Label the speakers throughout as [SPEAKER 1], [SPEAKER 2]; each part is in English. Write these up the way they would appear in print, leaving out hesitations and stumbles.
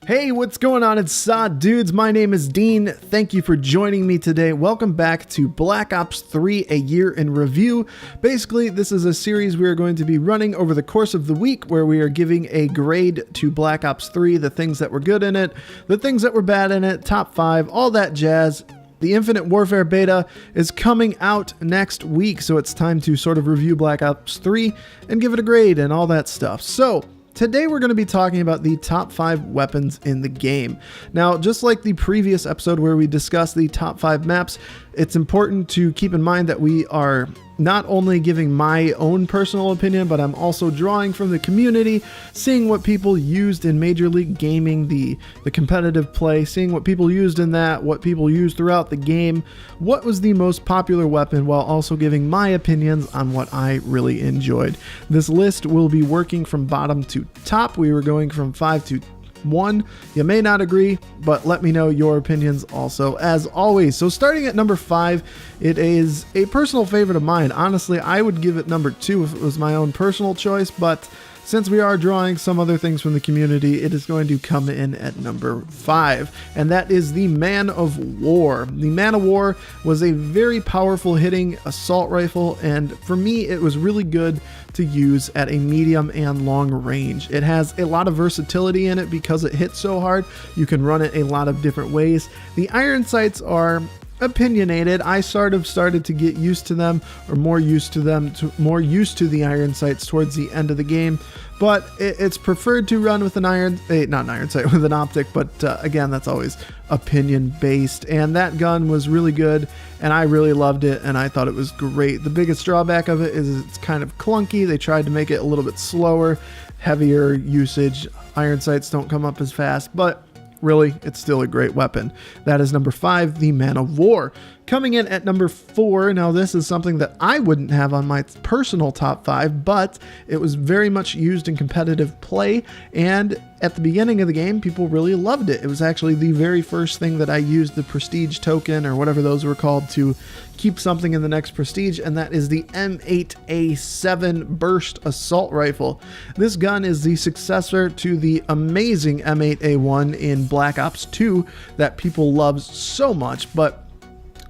[SPEAKER 1] Hey, what's going on? It's Sod Dudes. My name is Dean. Thank you for joining me today. Welcome back to Black Ops 3, a year in review. Basically, this is a series we are going to be running over the course of the week where we are giving a grade to Black Ops 3, the things that were good in it, the things that were bad in it, top 5, all that jazz. The Infinite Warfare beta is coming out next week, so it's time to sort of review Black Ops 3 and give it a grade and all that stuff. So, today we're going to be talking about the top 5 weapons in the game. Now, just like the previous episode where we discussed the top 5 maps, it's important to keep in mind that we are not only giving my own personal opinion, but I'm also drawing from the community, seeing what people used in Major League Gaming, the competitive play, seeing what people used in that, what people used throughout the game, what was the most popular weapon, while also giving my opinions on what I really enjoyed. This list will be working from bottom to top. We were going from 5 to 1. You may not agree, but let me know your opinions also, as always. So starting at number 5, it is a personal favorite of mine. Honestly, I would give it number 2 if it was my own personal choice, but since we are drawing some other things from the community, it is going to come in at number 5, and that is the Man of War. The Man of War was a very powerful hitting assault rifle, and for me, it was really good to use at a medium and long range. It has a lot of versatility in it because it hits so hard. You can run it a lot of different ways. The iron sights are opinionated. I sort of started to get used to them, or more used to the iron sights towards the end of the game, but it's preferred to run with an with an optic, but again, that's always opinion based, and that gun was really good and I really loved it and I thought it was great. The biggest drawback of it is it's kind of clunky. They tried to make it a little bit slower, heavier usage. Iron sights don't come up as fast, but really, it's still a great weapon. That is number 5, the Man of War. Coming in at number 4, now this is something that I wouldn't have on my personal top 5, but it was very much used in competitive play, and at the beginning of the game, people really loved it. It was actually the very first thing that I used the prestige token, or whatever those were called, to keep something in the next prestige, and that is the M8A7 Burst Assault Rifle. This gun is the successor to the amazing M8A1 in Black Ops 2 that people love so much, but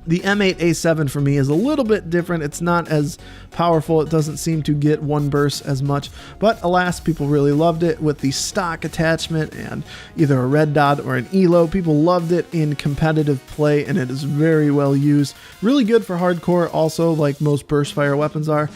[SPEAKER 1] the M8A7 for me is a little bit different. It's not as powerful. It doesn't seem to get one burst as much, but alas, people really loved it with the stock attachment and either a red dot or an ELO. People loved it in competitive play, and it is very well used. Really good for hardcore also, like most burst fire weapons are.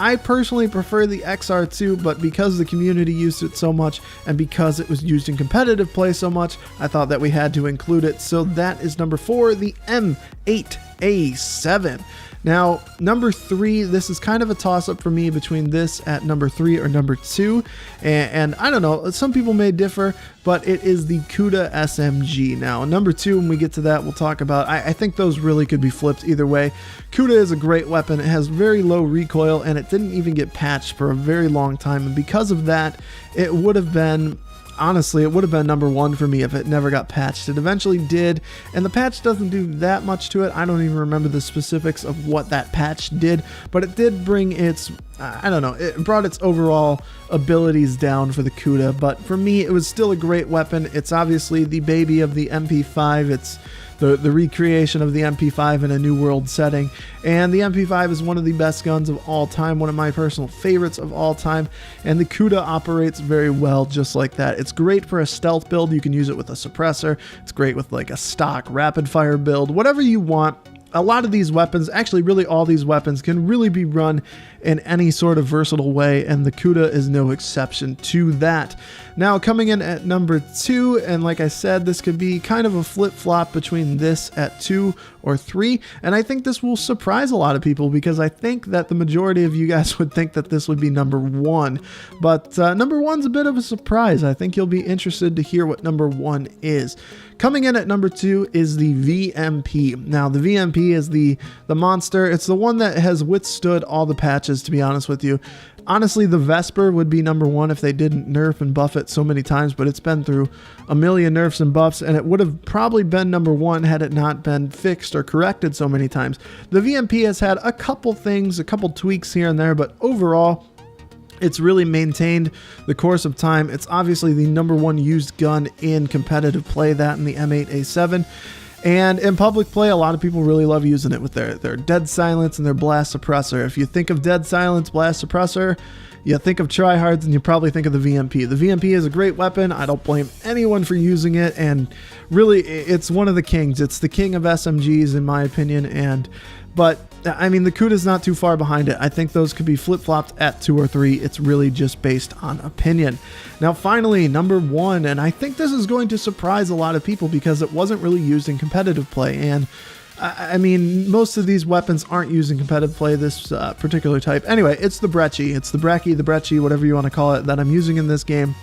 [SPEAKER 1] I personally prefer the XR2, but because the community used it so much and because it was used in competitive play so much, I thought that we had to include it. So that is number 4, the M8A7. Now, number 3, this is kind of a toss-up for me between this at number 3 or number 2, and I don't know, some people may differ, but it is the Kuda SMG. Now, number 2, when we get to that, we'll talk about, I think those really could be flipped either way. Kuda is a great weapon. It has very low recoil, and it didn't even get patched for a very long time, and because of that, it would have been, honestly, it would have been number 1 for me if it never got patched. It eventually did, and the patch doesn't do that much to it. I don't even remember the specifics of what that patch did, but it did bring its, it brought its overall abilities down for the Kuda, but for me, it was still a great weapon. It's obviously the baby of the MP5. It's the recreation of the MP5 in a new world setting, and the MP5 is one of the best guns of all time, one of my personal favorites of all time, and the Kuda operates very well just like that. It's great for a stealth build. You can use it with a suppressor. It's great with like a stock rapid fire build, whatever you want. A lot of these weapons, actually really all these weapons, can really be run in any sort of versatile way, and the Kuda is no exception to that. Now, coming in at number 2, and like I said, this could be kind of a flip-flop between this at 2 or 3, and I think this will surprise a lot of people because I think that the majority of you guys would think that this would be number 1, but number 1's a bit of a surprise. I think you'll be interested to hear what number 1 is. Coming in at number 2 is the VMP. Now, the VMP is the monster. It's the one that has withstood all the patches patches, to be honest with you. Honestly, the Vesper would be number one if they didn't nerf and buff it so many times, but it's been through a million nerfs and buffs, and it would have probably been number one had it not been fixed or corrected so many times. The VMP has had a couple things, a couple tweaks here and there, but overall, it's really maintained the course of time. It's obviously the number one used gun in competitive play, that and the M8A7. And in public play, a lot of people really love using it with their dead silence and their blast suppressor. If you think of dead silence, blast suppressor, you think of tryhards, and you probably think of the VMP. The VMP is a great weapon. I don't blame anyone for using it, and really, it's one of the kings. It's the king of SMGs, in my opinion, but I mean, the CUDA's not too far behind it. I think those could be flip-flopped at 2 or 3. It's really just based on opinion. Now, finally, number 1, and I think this is going to surprise a lot of people because it wasn't really used in competitive play. And I mean, most of these weapons aren't used in competitive play, this particular type. Anyway, it's the Brecci. It's the Brecci, whatever you want to call it, that I'm using in this game.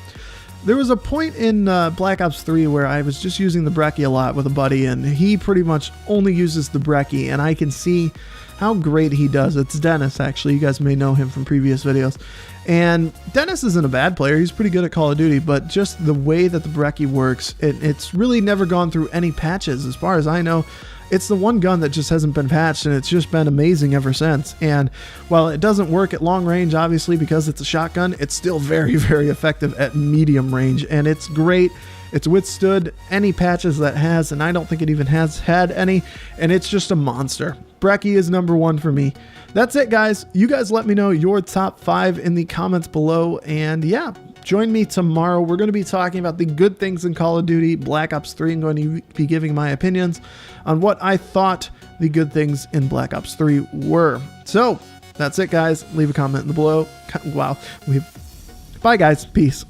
[SPEAKER 1] There was a point in Black Ops 3 where I was just using the Brecci a lot with a buddy, and he pretty much only uses the Brecci, and I can see how great he does. It's Dennis, actually. You guys may know him from previous videos. And Dennis isn't a bad player. He's pretty good at Call of Duty, but just the way that the Brecci works, it's really never gone through any patches. As far as I know, it's the one gun that just hasn't been patched, and it's just been amazing ever since. And while it doesn't work at long range, obviously, because it's a shotgun, it's still very, very effective at medium range, and it's great. It's withstood any patches that has, and I don't think it even has had any, and it's just a monster. Brecci is number 1 for me. That's it, guys. You guys let me know your top 5 in the comments below, and yeah, join me tomorrow. We're going to be talking about the good things in Call of Duty Black Ops 3. I'm going to be giving my opinions on what I thought the good things in Black Ops 3 were. So that's it, guys. Leave a comment below. Wow. Bye, guys. Peace.